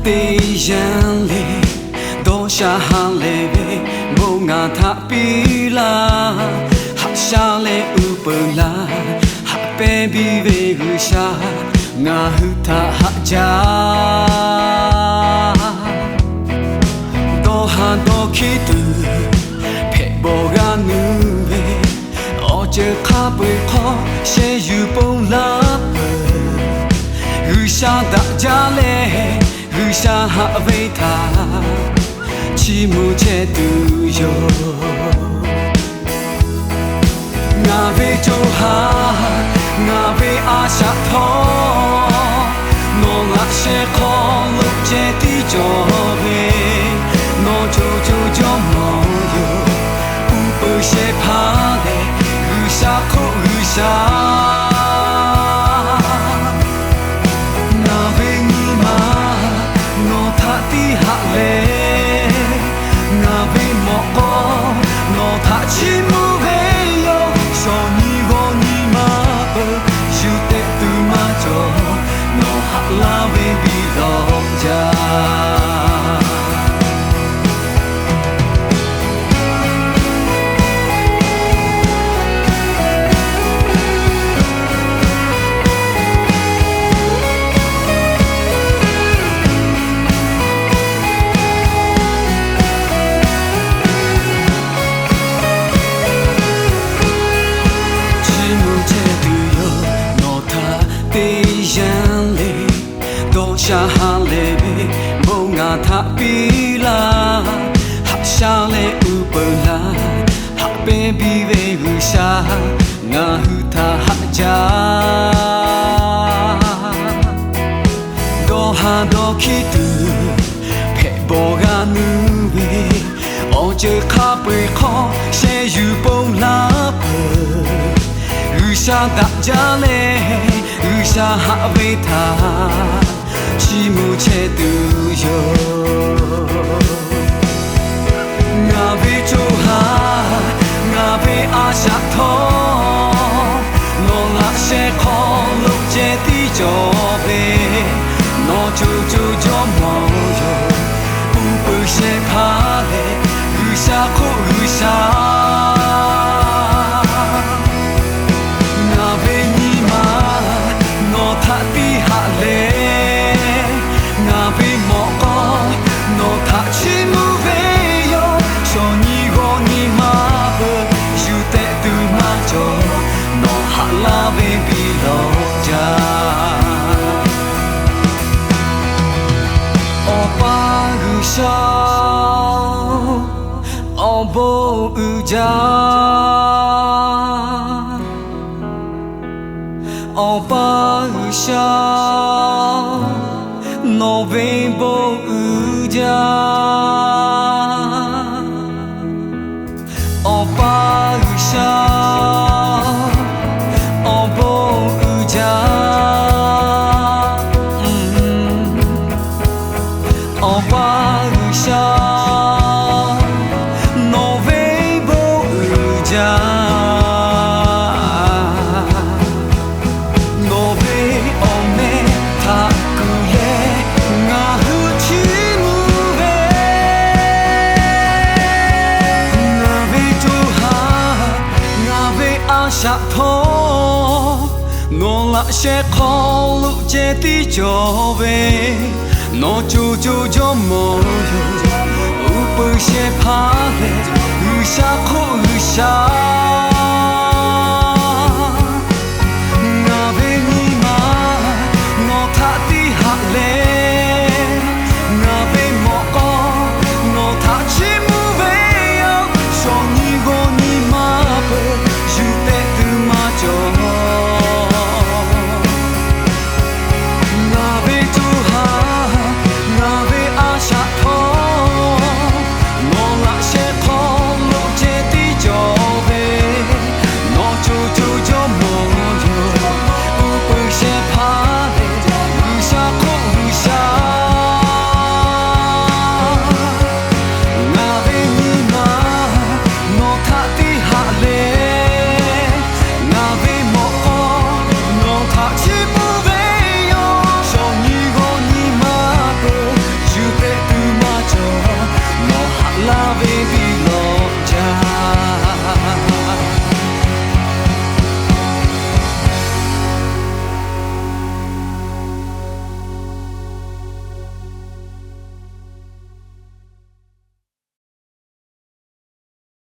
悲伤里多下哈嘞呗，无我他比啦，哈下嘞乌布啦，哈 baby 为个下，我和他哈家，多哈多起度，陪我个女呗，我这卡不靠，谁有不拉不，和下大家嘞。雨下哈为他，起木切都有。我为做哈，我为阿下头，我那些可路接地就为，我就没有，不些怕的，雨下哭雨下。下哈嘞呗，无我他比啦，哈下嘞乌布啦，哈 baby 为个下，我和他哈家，多哈多起度，陪我个女呗，我这卡贝靠，谁有不拉不，雨下大家嘞，雨下哈为他。起木切都有，我为做哈，我为阿下头，我那些可路接地就为，我就没有，不些怕嘞，雨下哭雨下。不家，我把下，我为不家，我把下，我不家，我把下。下头，我那些可路接地就为，我就没有。